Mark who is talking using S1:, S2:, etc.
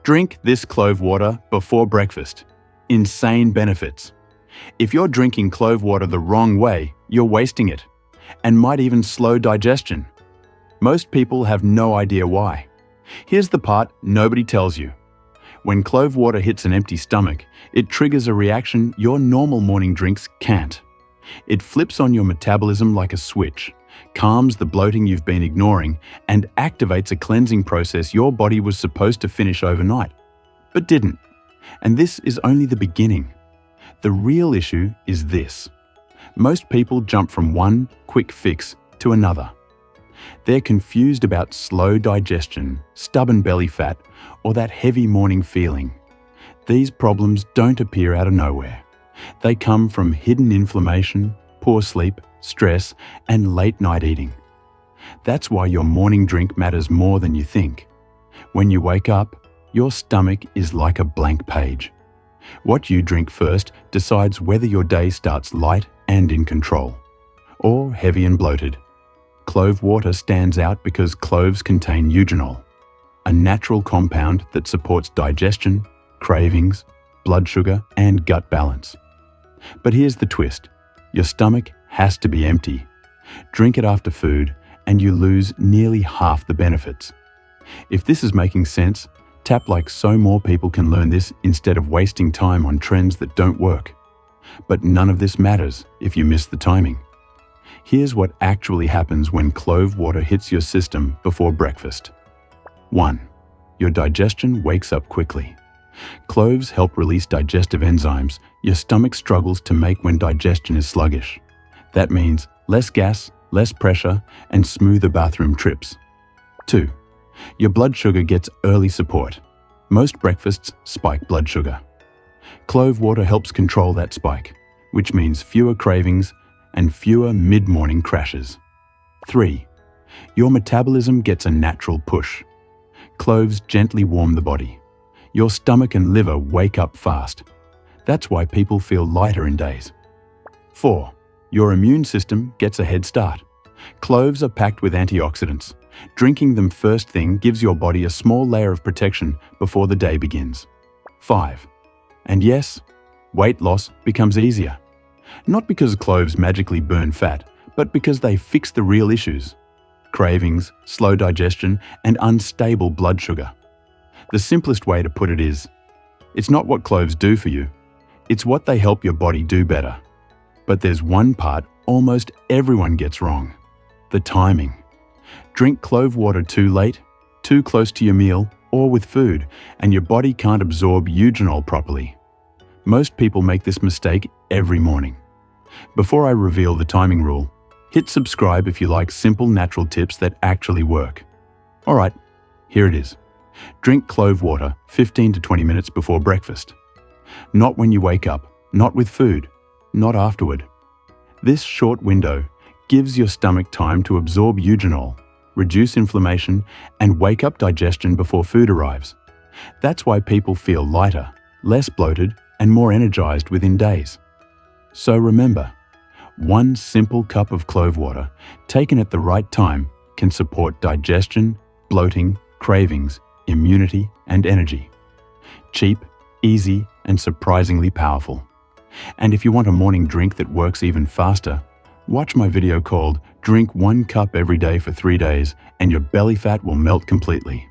S1: Drink this clove water before breakfast. Insane benefits. If you're drinking clove water the wrong way, you're wasting it, and might even slow digestion. Most people have no idea why. Here's the part nobody tells you. When clove water hits an empty stomach, it triggers a reaction your normal morning drinks can't. It flips on your metabolism like a switch, calms the bloating you've been ignoring, and activates a cleansing process your body was supposed to finish overnight, but didn't. And this is only the beginning. The real issue is this. Most people jump from one quick fix to another. They're confused about slow digestion, stubborn belly fat, or that heavy morning feeling. These problems don't appear out of nowhere. They come from hidden inflammation, poor sleep, stress, and late-night eating. That's why your morning drink matters more than you think. When you wake up, your stomach is like a blank page. What you drink first decides whether your day starts light and in control, or heavy and bloated. Clove water stands out because cloves contain eugenol, a natural compound that supports digestion, cravings, blood sugar, and gut balance. But here's the twist. Your stomach has to be empty. Drink it after food, and you lose nearly half the benefits. If this is making sense, tap like so more people can learn this instead of wasting time on trends that don't work. But none of this matters if you miss the timing. Here's what actually happens when clove water hits your system before breakfast. 1. Your digestion wakes up quickly. Cloves help release digestive enzymes your stomach struggles to make when digestion is sluggish. That means less gas, less pressure, and smoother bathroom trips. 2. Your blood sugar gets early support. Most breakfasts spike blood sugar. Clove water helps control that spike, which means fewer cravings and fewer mid-morning crashes. 3. Your metabolism gets a natural push. Cloves gently warm the body. Your stomach and liver wake up fast. That's why people feel lighter in days. 4. Your immune system gets a head start. Cloves are packed with antioxidants. Drinking them first thing gives your body a small layer of protection before the day begins. 5. And yes, weight loss becomes easier. Not because cloves magically burn fat, but because they fix the real issues: cravings, slow digestion, and unstable blood sugar. The simplest way to put it is, it's not what cloves do for you, it's what they help your body do better. But there's one part almost everyone gets wrong: the timing. Drink clove water too late, too close to your meal, or with food, and your body can't absorb eugenol properly. Most people make this mistake every morning. Before I reveal the timing rule, hit subscribe if you like simple natural tips that actually work. Alright, here it is. Drink clove water 15 to 20 minutes before breakfast. Not when you wake up, not with food, not afterward. This short window gives your stomach time to absorb eugenol, reduce inflammation, and wake up digestion before food arrives. That's why people feel lighter, less bloated, and more energized within days. So remember, one simple cup of clove water, taken at the right time, can support digestion, bloating, cravings, immunity, and energy. Cheap, easy, and surprisingly powerful. And if you want a morning drink that works even faster, watch my video called "Drink 1 cup every day for 3 days and your belly fat will melt completely."